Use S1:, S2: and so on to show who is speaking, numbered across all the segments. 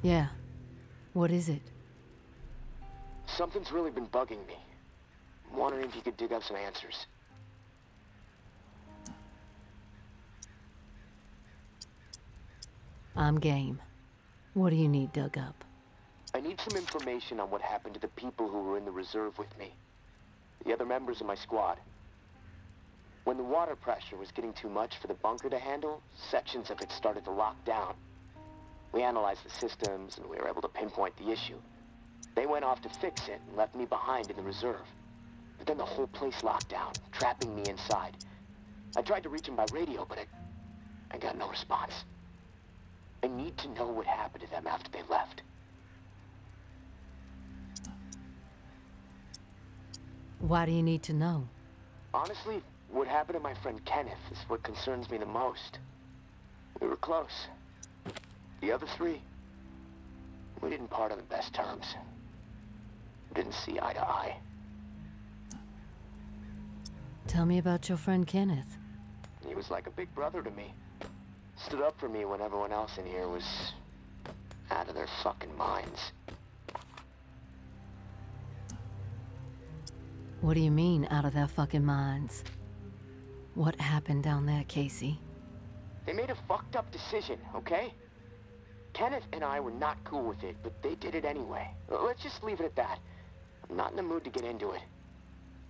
S1: Yeah. What is it?
S2: Something's really been bugging me. I'm wondering if you could dig up some answers.
S1: I'm game. What do you need dug up?
S2: I need some information on what happened to the people who were in the reserve with me. The other members of my squad. When the water pressure was getting too much for the bunker to handle, sections of it started to lock down. We analyzed the systems and we were able to pinpoint the issue. They went off to fix it and left me behind in the reserve. But then the whole place locked down, trapping me inside. I tried to reach them by radio, but I got no response. I need to know what happened to them after they left.
S1: Why do you need to know?
S2: Honestly, what happened to my friend Kenneth is what concerns me the most. We were close. The other three, we didn't part on the best terms. We didn't see eye to eye.
S1: Tell me about your friend Kenneth.
S2: He was like a big brother to me. Stood up for me when everyone else in here was out of their fucking minds.
S1: What do you mean, out of their fucking minds? What happened down there, Casey?
S2: They made a fucked up decision, okay? Kenneth and I were not cool with it, but they did it anyway. Let's just leave it at that. I'm not in the mood to get into it.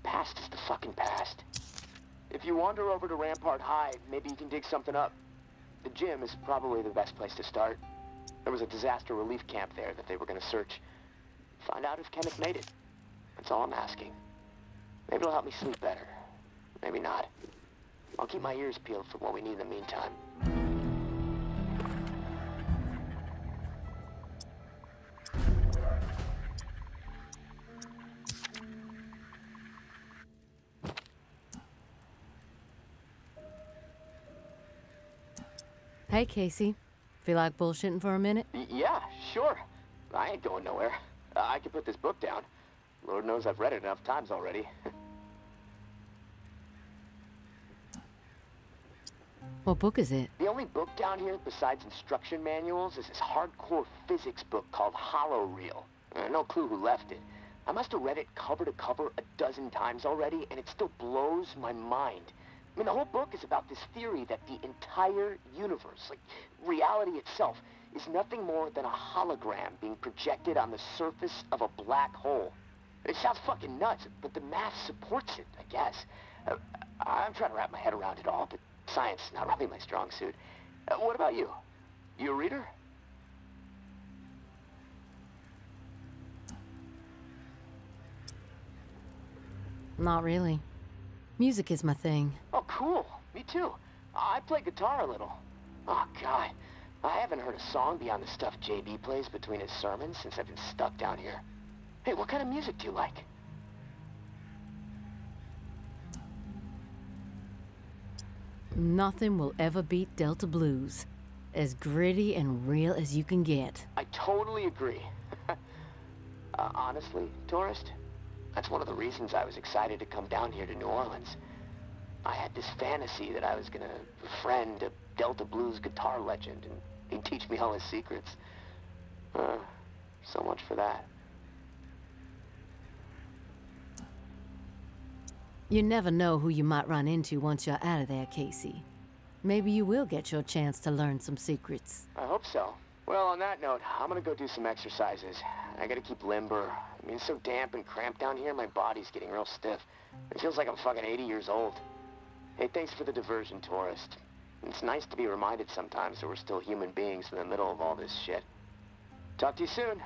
S2: Past is the fucking past. If you wander over to Rampart High, maybe you can dig something up. The gym is probably the best place to start. There was a disaster relief camp there that they were gonna search. Find out if Kenneth made it. That's all I'm asking. Maybe it'll help me sleep better. Maybe not. I'll keep my ears peeled for what we need in the meantime.
S1: Hey, Casey. Feel like bullshitting for a minute?
S2: Yeah, sure. I ain't going nowhere. I can put this book down. Lord knows I've read it enough times already.
S1: What book is it?
S2: The only book down here besides instruction manuals is this hardcore physics book called Hollow Reel. No clue who left it. I must have read it cover to cover a dozen times already, and it still blows my mind. I mean, the whole book is about this theory that the entire universe, like reality itself, is nothing more than a hologram being projected on the surface of a black hole. It sounds fucking nuts, but the math supports it, I guess. I'm trying to wrap my head around it all, but science is not really my strong suit. What about you? You a reader?
S1: Not really. Music is my thing.
S2: Oh, cool. Me too. I play guitar a little. Oh, God. I haven't heard a song beyond the stuff JB plays between his sermons since I've been stuck down here. Hey, what kind of music do you like?
S1: Nothing will ever beat Delta Blues. As gritty and real as you can get.
S2: I totally agree. Honestly, tourist, that's one of the reasons I was excited to come down here to New Orleans. I had this fantasy that I was gonna befriend a Delta Blues guitar legend, and he'd teach me all his secrets. So much for that.
S1: You never know who you might run into once you're out of there, Casey. Maybe you will get your chance to learn some secrets.
S2: I hope so. Well, on that note, I'm gonna go do some exercises. I gotta keep limber. I mean, it's so damp and cramped down here, my body's getting real stiff. It feels like I'm fucking 80 years old. Hey, thanks for the diversion, tourist. It's nice to be reminded sometimes that we're still human beings in the middle of all this shit. Talk to you soon.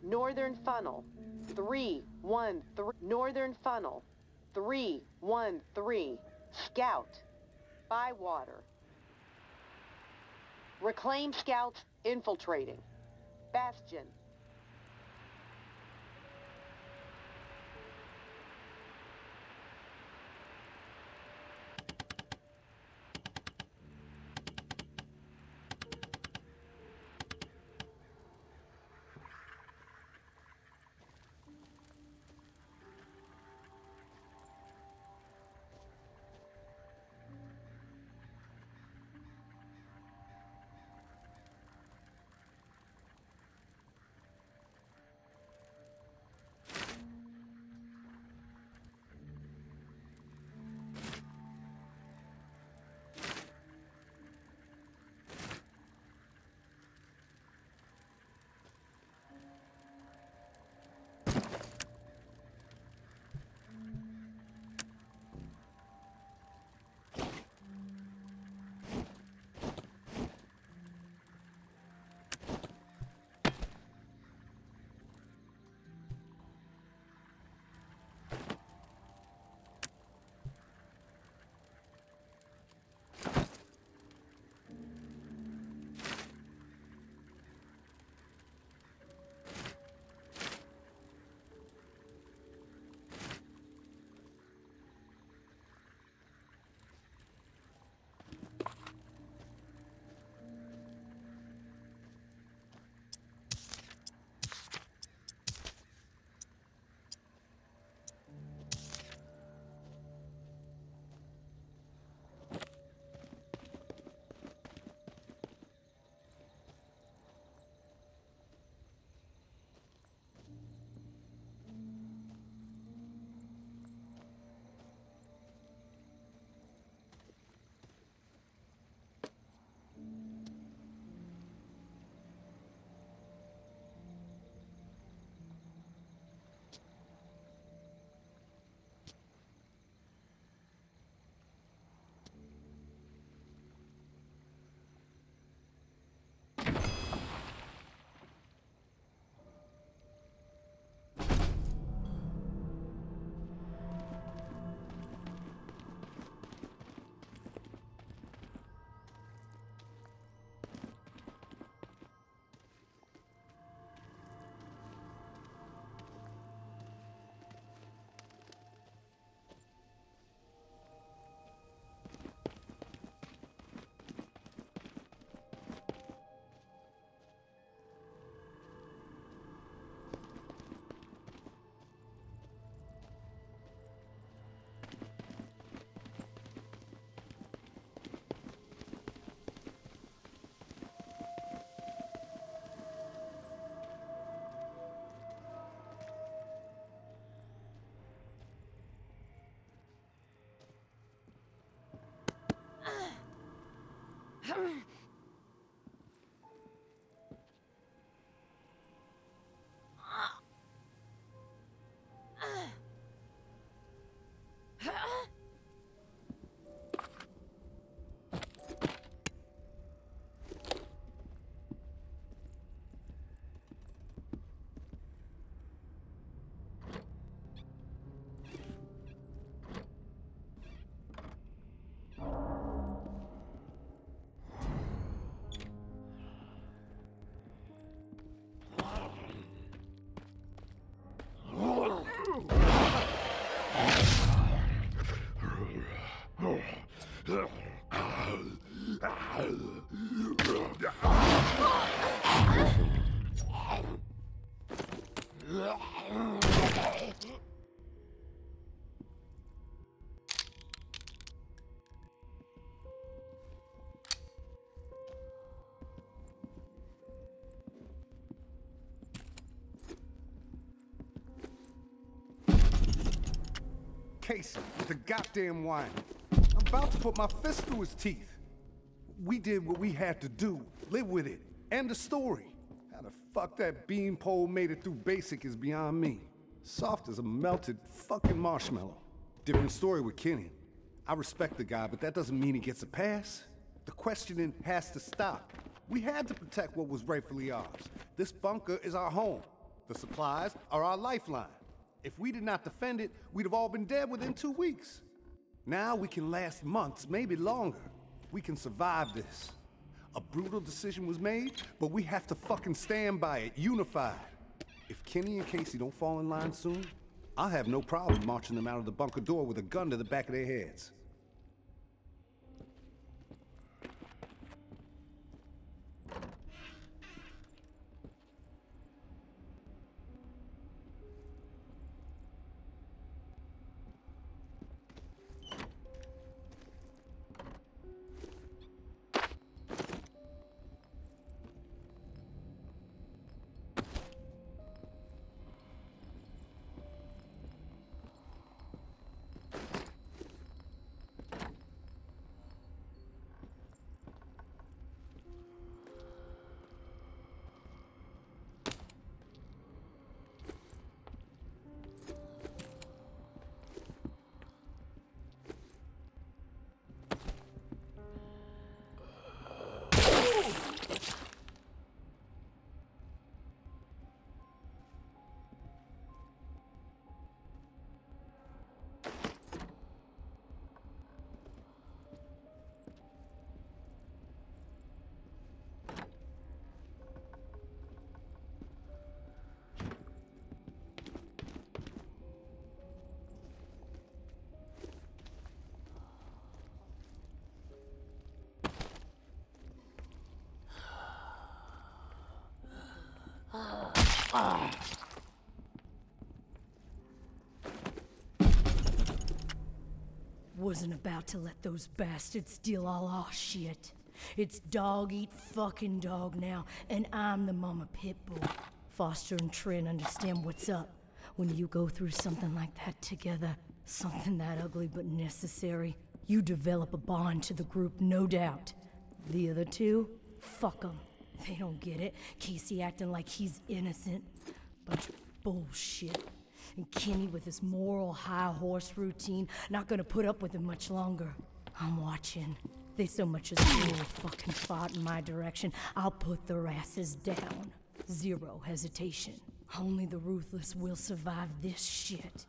S3: Northern Funnel, 313. Northern Funnel, 313. Scout, Bywater. Reclaim scouts infiltrating. Bastion.
S4: Casey, with the goddamn wine. I'm about to put my fist through his teeth. We did what we had to do. Live with it. End of story. How the fuck that beanpole made it through basic is beyond me. Soft as a melted fucking marshmallow. Different story with Kenny. I respect the guy, but that doesn't mean he gets a pass. The questioning has to stop. We had to protect what was rightfully ours. This bunker is our home. The supplies are our lifeline. If we did not defend it, we'd have all been dead within 2 weeks. Now we can last months, maybe longer. We can survive this. A brutal decision was made, but we have to fucking stand by it, unified. If Kenny and Casey don't fall in line soon, I'll have no problem marching them out of the bunker door with a gun to the back of their heads.
S5: Wasn't about to let those bastards steal all our shit. It's dog eat fucking dog now, and I'm the mama pit bull. Foster and Trin understand what's up when you go through something like that together. Something that ugly but necessary. You develop a bond to the group, no doubt. The other two? Fuck them. They don't get it. Casey acting like he's innocent. Bunch of bullshit. And Kenny with his moral high horse routine, not gonna put up with it much longer. I'm watching. They so much as throw a fucking thought in my direction, I'll put their asses down. Zero hesitation. Only the ruthless will survive this shit.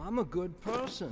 S6: I'm a good person.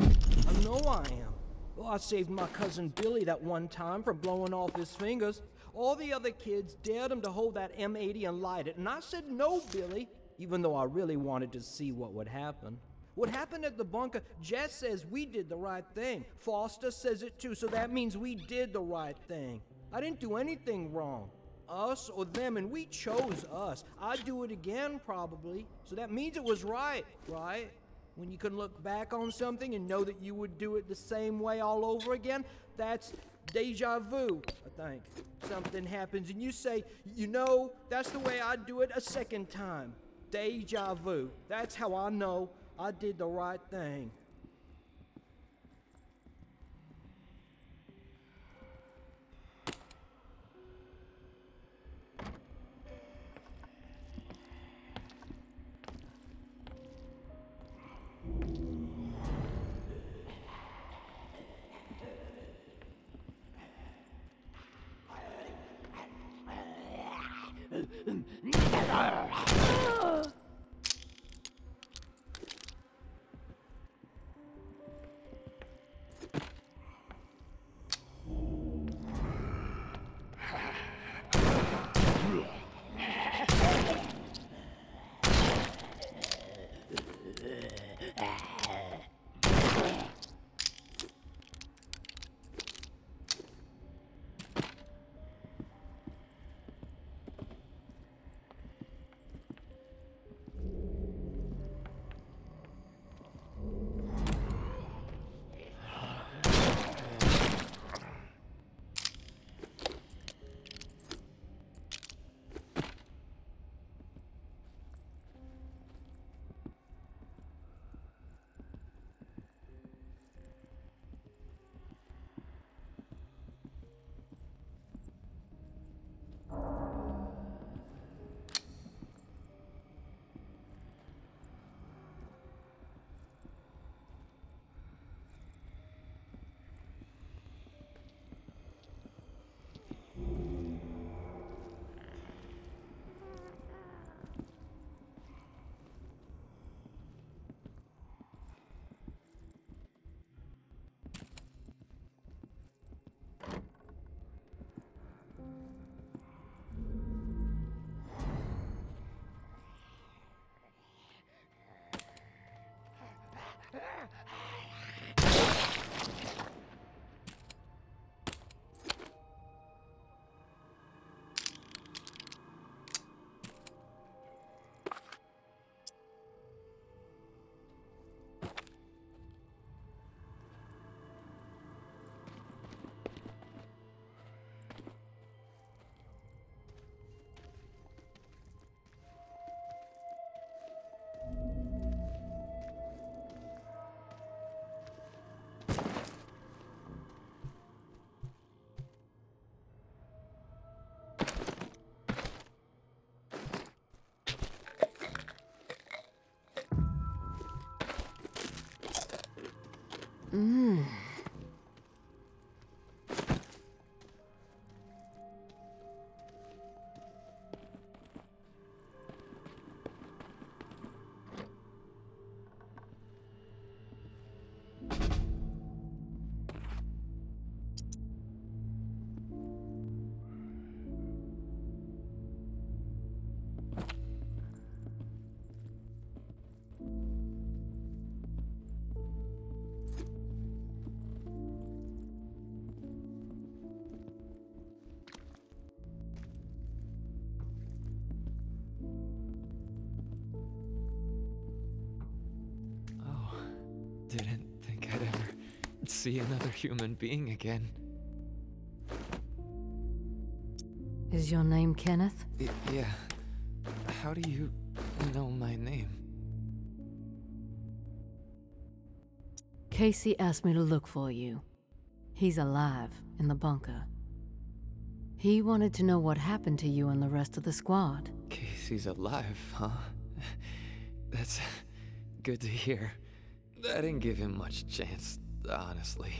S6: I know I am. Well, I saved my cousin Billy that one time from blowing off his fingers. All the other kids dared him to hold that M80 and light it, and I said no, Billy, even though I really wanted to see what would happen. What happened at the bunker, Jess says we did the right thing. Foster says it too, so that means we did the right thing. I didn't do anything wrong. Us or them, and we chose us. I'd do it again, probably. So that means it was right, right? When you can look back on something and know that you would do it the same way all over again, that's deja vu, I think. Something happens and you say, you know, that's the way I'd do it a second time. Deja vu. That's how I know I did the right thing.
S7: Didn't think I'd ever see another human being again.
S1: Is your name Kenneth?
S7: Yeah. How do you know my name?
S1: Casey asked me to look for you. He's alive in the bunker. He wanted to know what happened to you and the rest of the squad.
S7: Casey's alive, huh? That's good to hear. I didn't give him much chance, honestly.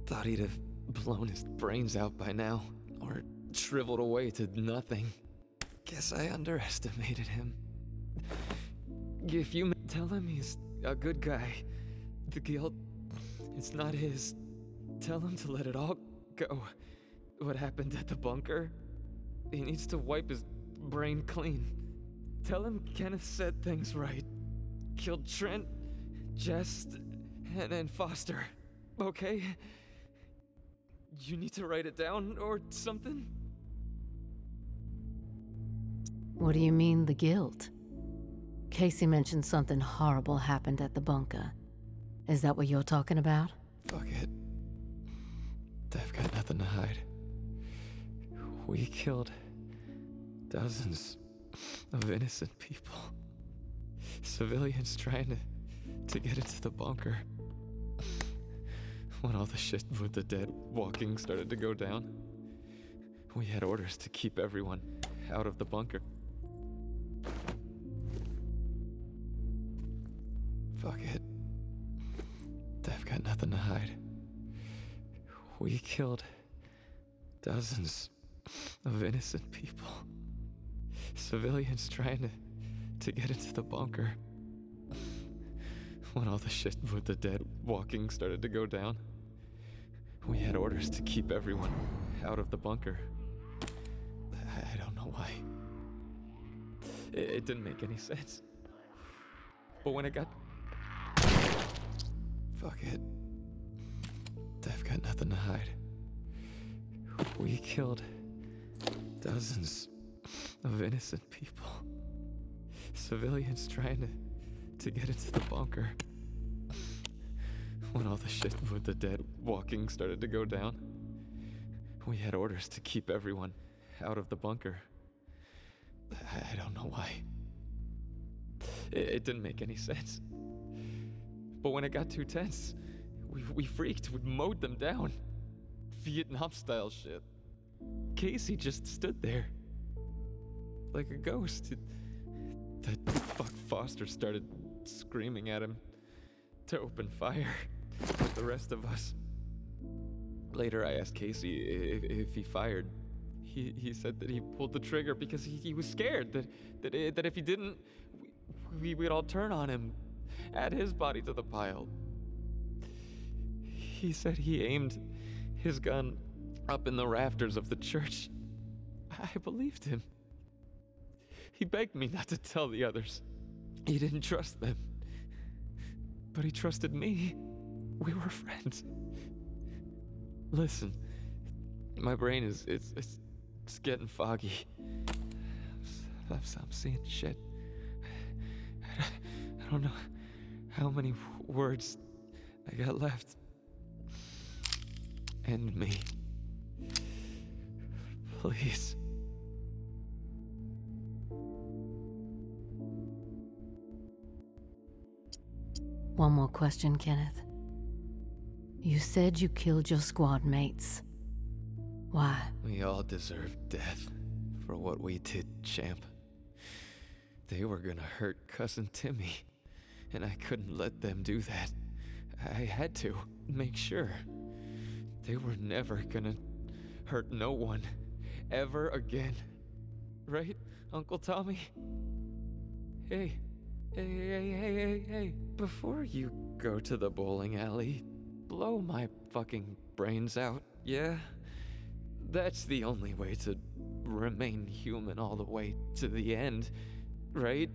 S7: Thought he'd have blown his brains out by now, or shriveled away to nothing. Guess I underestimated him. If you tell him he's a good guy, The guilt, it's not his. Tell him to let it all go. What happened at the bunker? He needs to wipe his brain clean. Tell him Kenneth said things right. Killed Trent, Jess, and Foster. Okay? You need to write it down or something?
S1: What do you mean, the guilt? Casey mentioned something horrible happened at the bunker. Is that what you're talking about?
S7: Fuck it. I've got nothing to hide. We killed dozens of innocent people. Civilians trying to get into the bunker. When all the shit with the dead walking started to go down, we had orders to keep everyone out of the bunker. Fuck it. I've got nothing to hide. We killed dozens of innocent people. Civilians trying to get into the bunker. When all the shit with the dead walking started to go down, we had orders to keep everyone out of the bunker. I don't know why. It didn't make any sense. But when it got... Fuck it. I've got nothing to hide. We killed dozens of innocent people. Civilians trying to get into the bunker. When all the shit with the dead walking started to go down, we had orders to keep everyone out of the bunker. I don't know why. It didn't make any sense. But when it got too tense, we freaked. We mowed them down. Vietnam-style shit. Casey just stood there. Like a ghost. That fuck Foster started screaming at him to open fire with the rest of us. Later, I asked Casey if he fired. He said that he pulled the trigger because he was scared that if he didn't, we'd all turn on him, add his body to the pile. He said he aimed his gun up in the rafters of the church. I believed him. He begged me not to tell the others. He didn't trust them. But he trusted me. We were friends. Listen, my brain is getting foggy. I'm seeing shit. I don't know how many words I got left. End me. Please.
S1: One more question, Kenneth. You said you killed your squad mates. Why?
S7: We all deserve death for what we did, champ. They were gonna hurt Cousin Timmy, and I couldn't let them do that. I had to make sure. They were never gonna hurt no one, ever again. Right, Uncle Tommy? Hey. Before you go to the bowling alley, blow my fucking brains out, yeah? That's the only way to remain human all the way to the end, right?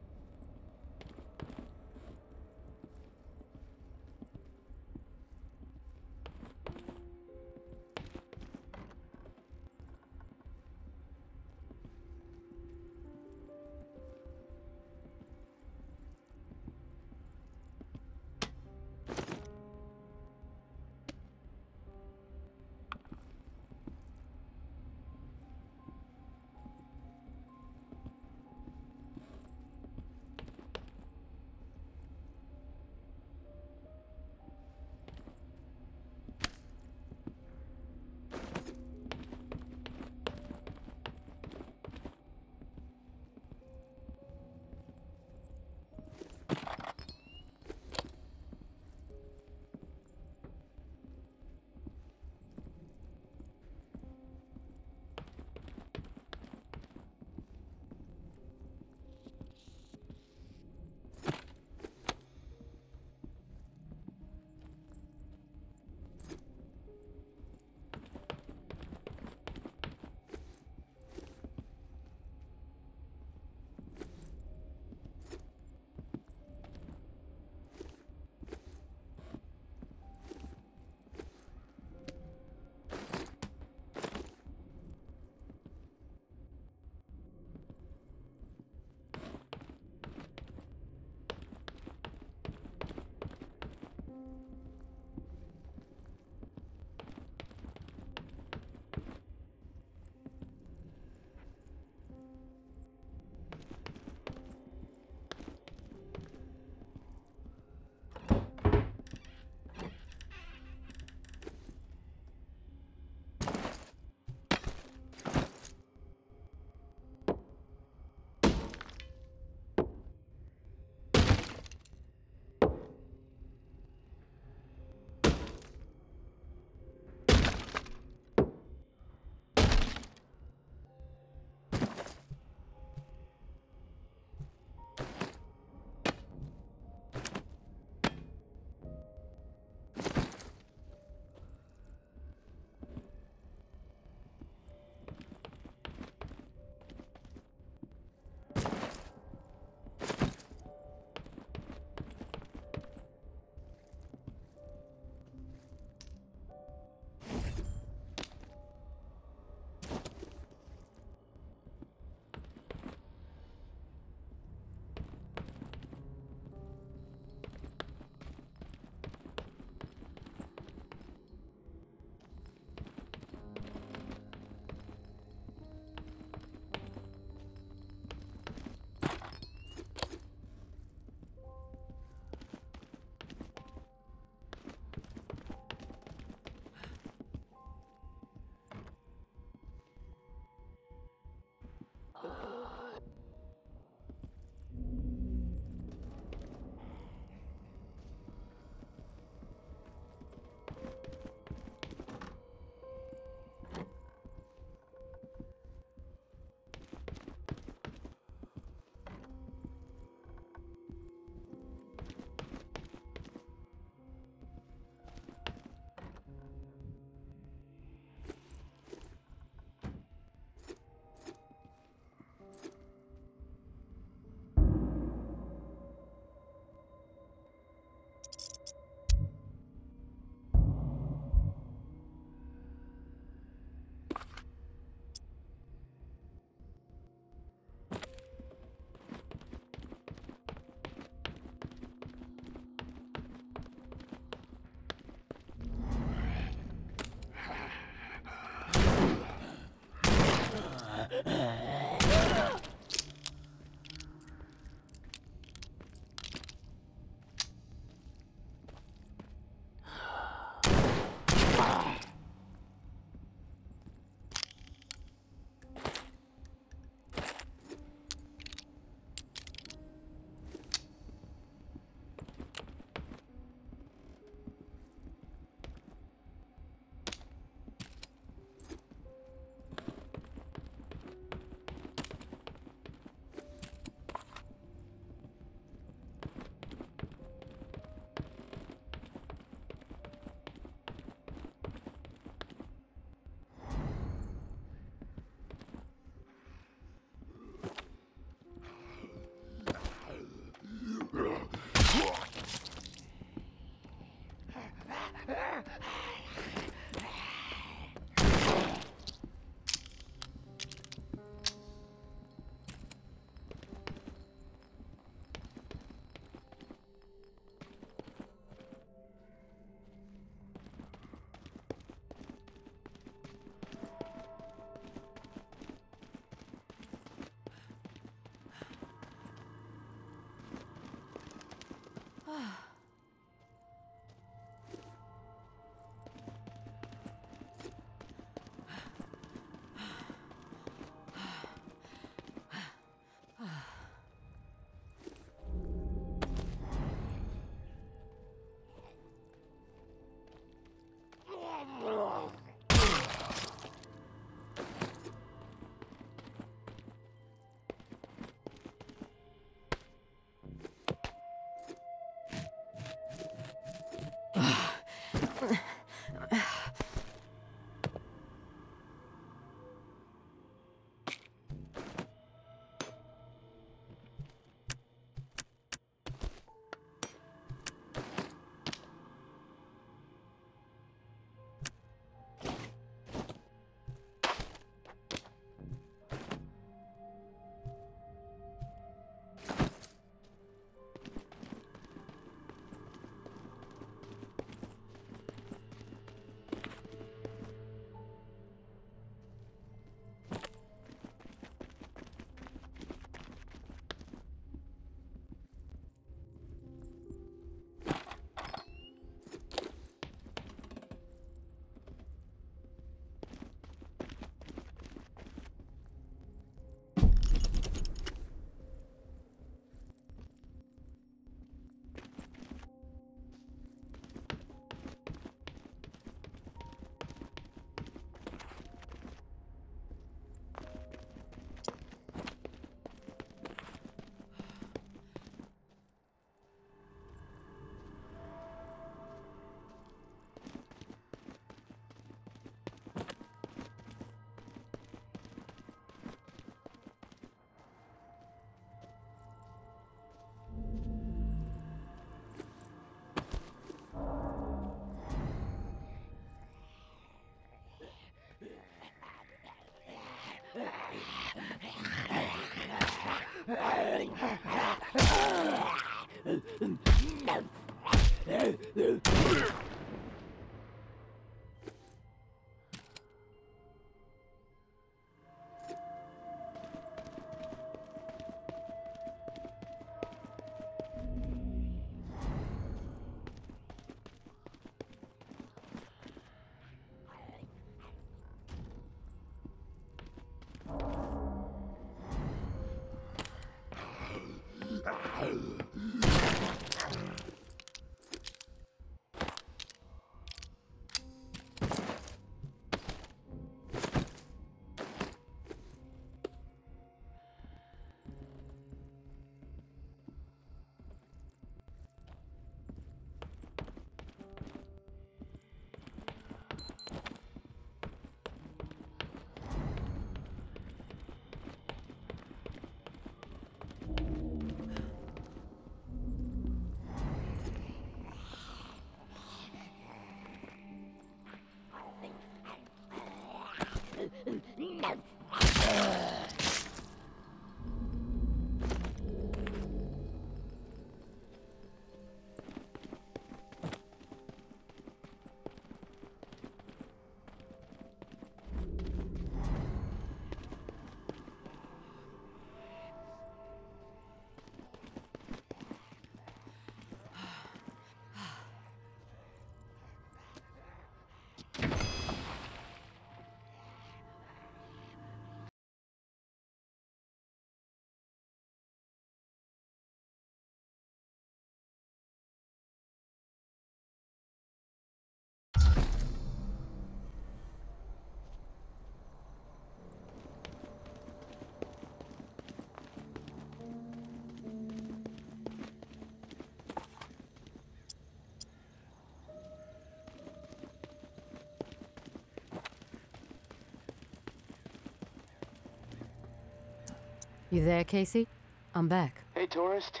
S1: You there, Casey? I'm back.
S2: Hey, tourist.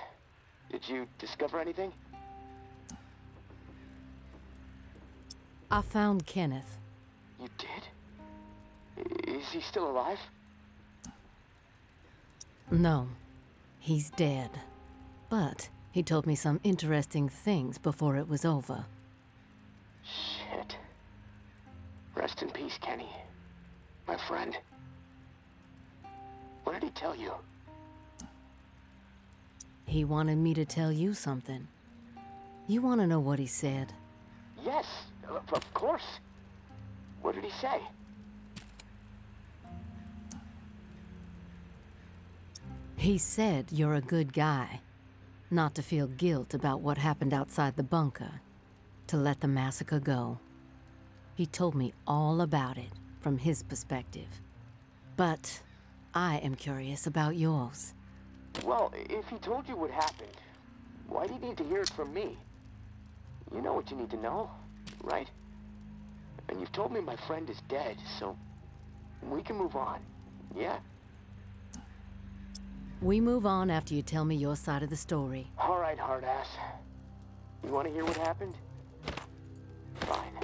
S2: Did you discover anything?
S1: I found Kenneth.
S2: You did? Is he still alive?
S1: No, he's dead. But he told me some interesting things before it was over.
S2: Shit. Rest in peace, Kenny. My friend. What did he tell you?
S1: He wanted me to tell you something. You want to know what he said?
S2: Yes, of course. What did he say?
S1: He said you're a good guy. Not to feel guilt about what happened outside the bunker. To let the massacre go. He told me all about it from his perspective. But I am curious about yours.
S2: Well, if he told you what happened, why do you need to hear it from me? You know what you need to know, right? And you've told me my friend is dead, so we can move on, yeah?
S1: We move on after you tell me your side of the story.
S2: All right, hard-ass. You want to hear what happened? Fine.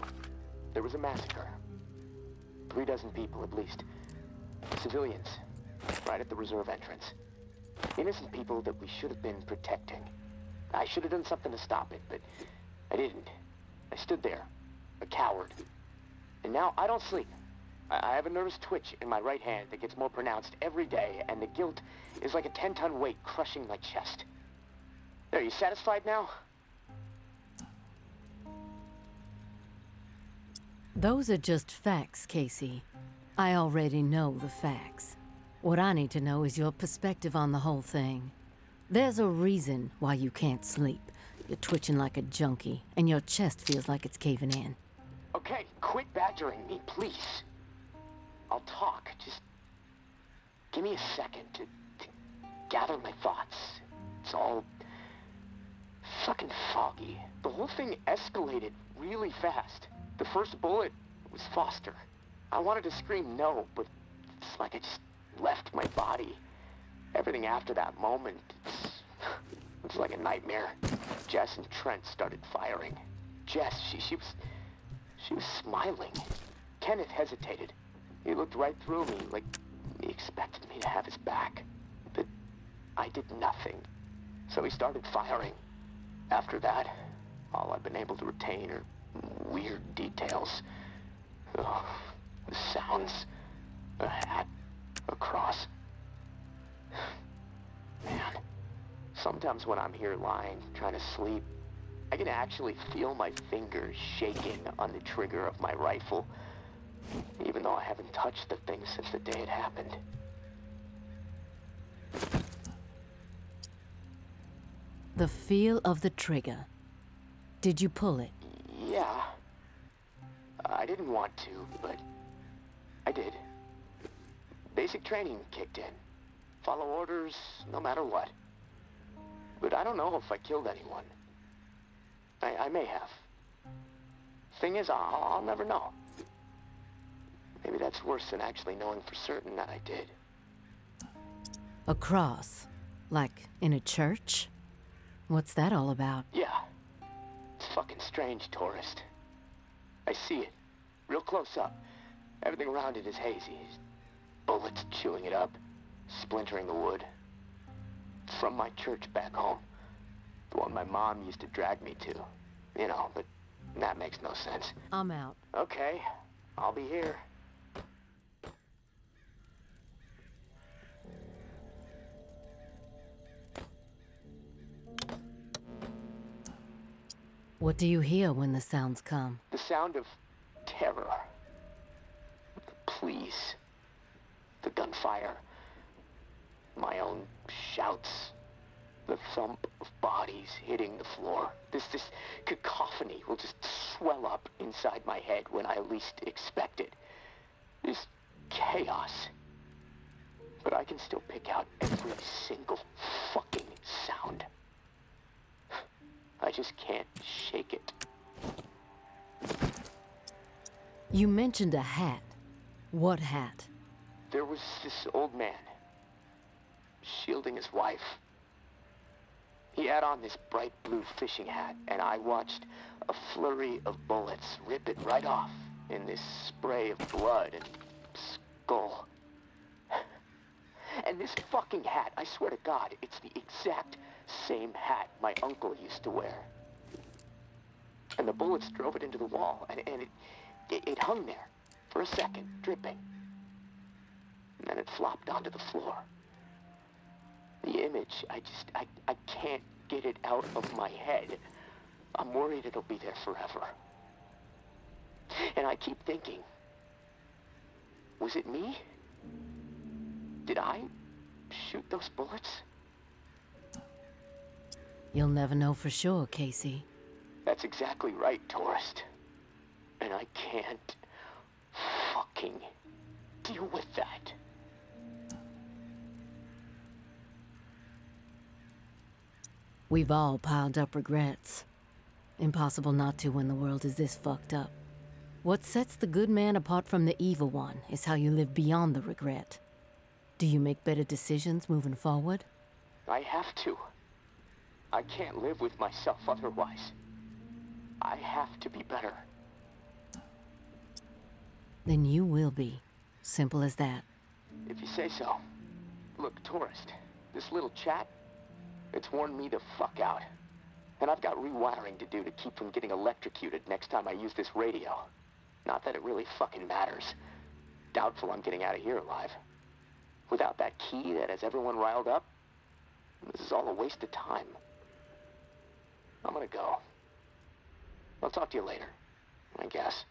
S2: There was a massacre. 36 people, at least. Civilians. Right at the reserve entrance. Innocent people that we should have been protecting. I should have done something to stop it, but I didn't. I stood there. A coward. And now I don't sleep. I have a nervous twitch in my right hand that gets more pronounced every day, and the guilt is like a 10-ton weight crushing my chest. Are you satisfied now?
S1: Those are just facts, Casey. I already know the facts. What I need to know is your perspective on the whole thing. There's a reason why you can't sleep. You're twitching like a junkie, and your chest feels like it's caving in.
S2: Okay, quit badgering me, please. I'll talk. Just give me a second to gather my thoughts. It's all fucking foggy. The whole thing escalated really fast. The first bullet was Foster. I wanted to scream no, but it's like I just left my body. Everything after that moment, it's like a nightmare. Jess and Trent started firing. Jess, she was smiling. Kenneth hesitated. He looked right through me, like he expected me to have his back. But I did nothing. So he started firing. After that, all I've been able to retain are weird details. Oh, the sounds. A hat. A cross. Man. Sometimes when I'm here lying, trying to sleep, I can actually feel my fingers shaking on the trigger of my rifle, even though I haven't touched the thing since the day it happened.
S1: The feel of the trigger. Did you pull it?
S2: Yeah. I didn't want to, but I did. Basic training kicked in. Follow orders, no matter what. But I don't know if I killed anyone. I may have. Thing is, I'll never know. Maybe that's worse than actually knowing for certain that I did.
S1: A cross? Like in a church? What's that all about?
S2: Yeah. It's fucking strange, tourist. I see it. Real close up. Everything around it is hazy. Bullets chewing it up. Splintering the wood. From my church back home. The one my mom used to drag me to. You know, but that makes no sense.
S1: I'm out.
S2: Okay. I'll be here.
S1: What do you hear when the sounds come?
S2: The sound of terror. Please. The gunfire. My own shouts. The thump of bodies hitting the floor. This cacophony will just swell up inside my head when I least expect it. This chaos. But I can still pick out every single fucking sound. I just can't shake it.
S1: You mentioned a hat. What hat?
S2: There was this old man, shielding his wife. He had on this bright blue fishing hat, and I watched a flurry of bullets rip it right off in this spray of blood and skull. And this fucking hat, I swear to God, it's the exact same hat my uncle used to wear. And the bullets drove it into the wall, and it hung there for a second, dripping. And then it flopped onto the floor. The image, I can't get it out of my head. I'm worried it'll be there forever. And I keep thinking, was it me? Did I shoot those bullets?
S1: You'll never know for sure, Casey.
S2: That's exactly right, tourist. And I can't fucking deal with that.
S1: We've all piled up regrets. Impossible not to when the world is this fucked up. What sets the good man apart from the evil one is how you live beyond the regret. Do you make better decisions moving forward?
S2: I have to. I can't live with myself otherwise. I have to be better.
S1: Then you will be. Simple as that.
S2: If you say so. Look, tourist, this little chat, it's worn me the fuck out. And I've got rewiring to do to keep from getting electrocuted next time I use this radio. Not that it really fucking matters. Doubtful I'm getting out of here alive. Without that key that has everyone riled up, this is all a waste of time. I'm gonna go. I'll talk to you later, I guess.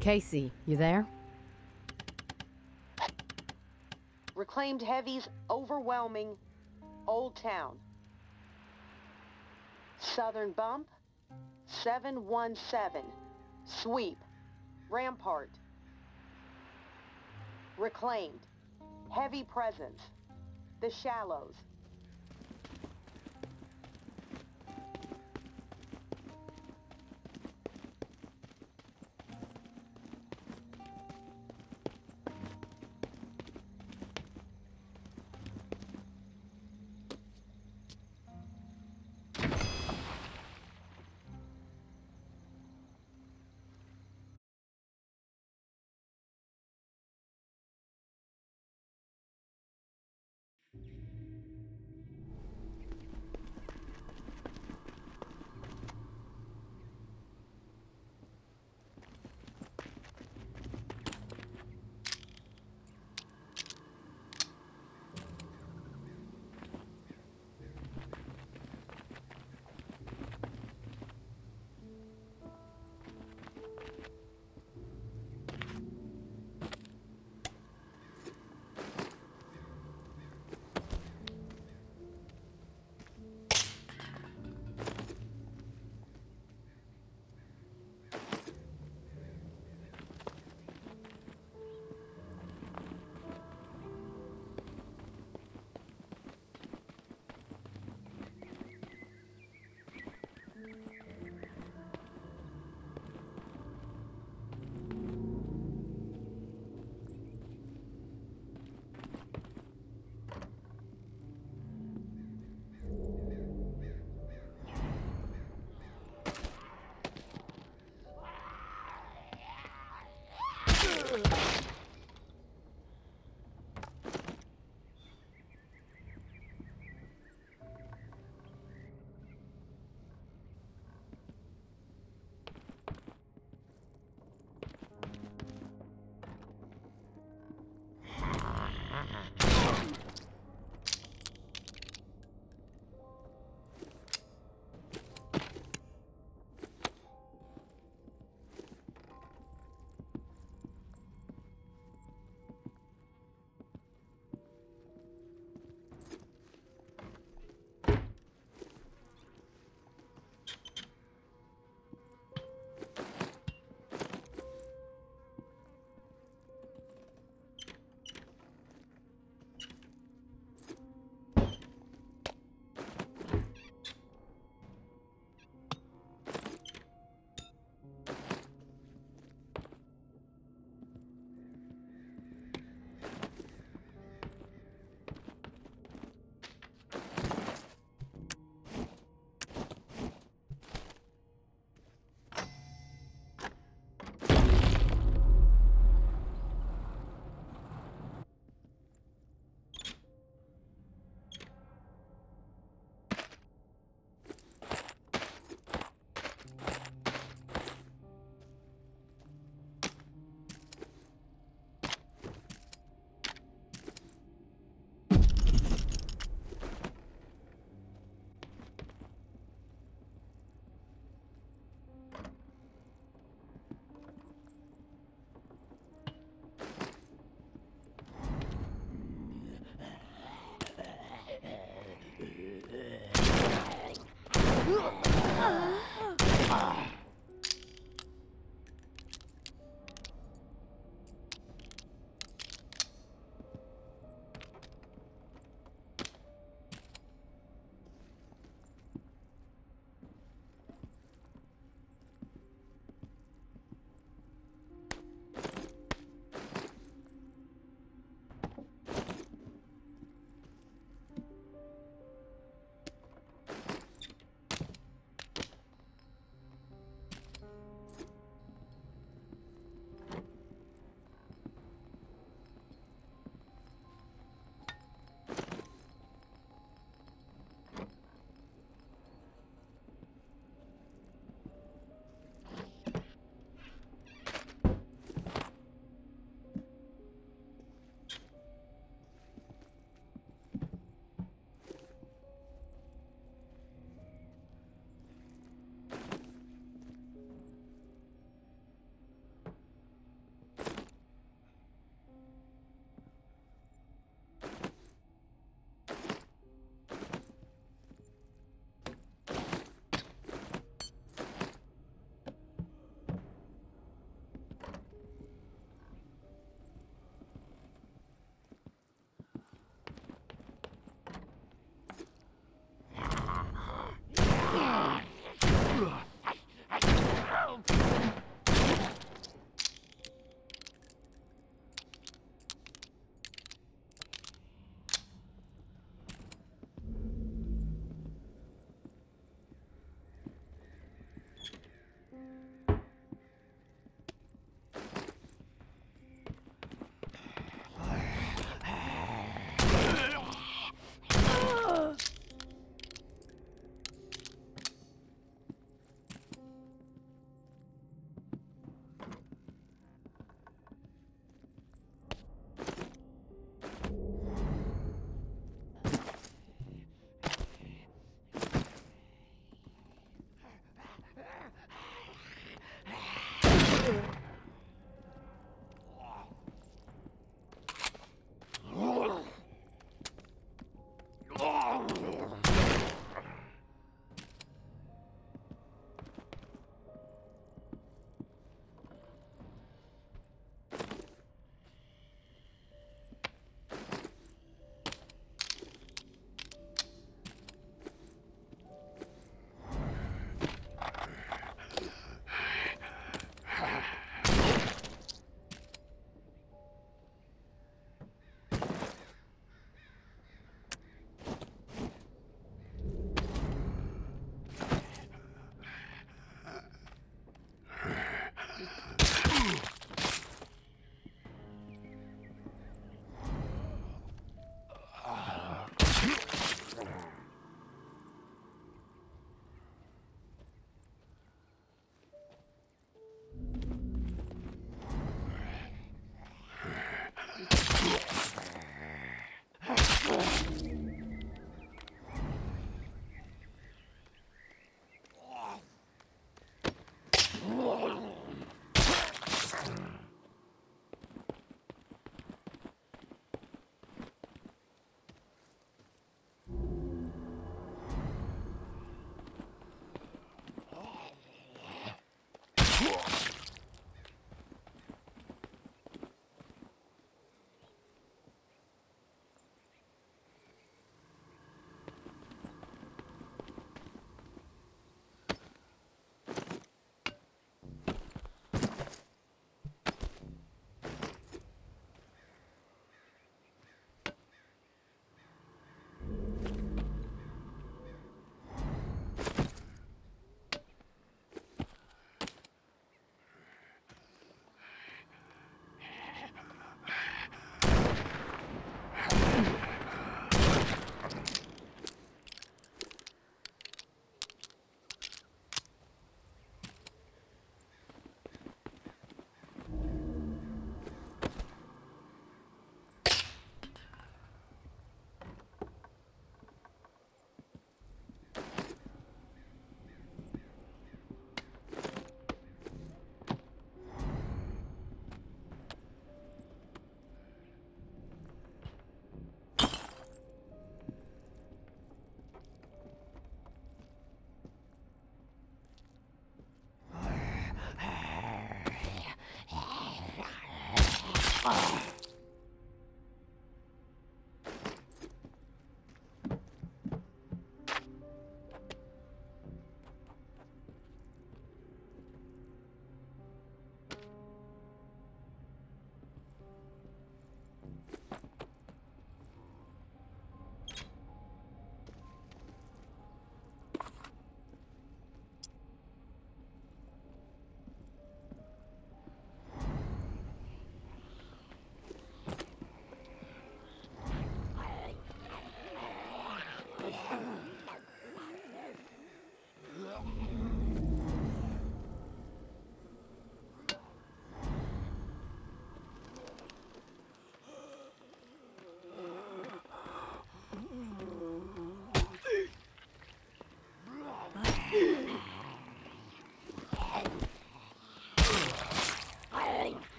S1: Casey, you there?
S3: Reclaimed heavies overwhelming Old Town. Southern bump, 717. Sweep, Rampart. Reclaimed. Heavy presence. The Shallows.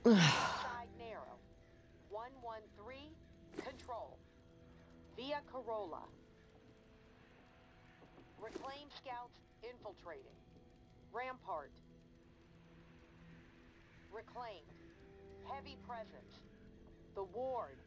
S3: Side narrow. 113, control. Via Corolla. Reclaim scouts infiltrating. Rampart. Reclaimed. Heavy presence. The ward.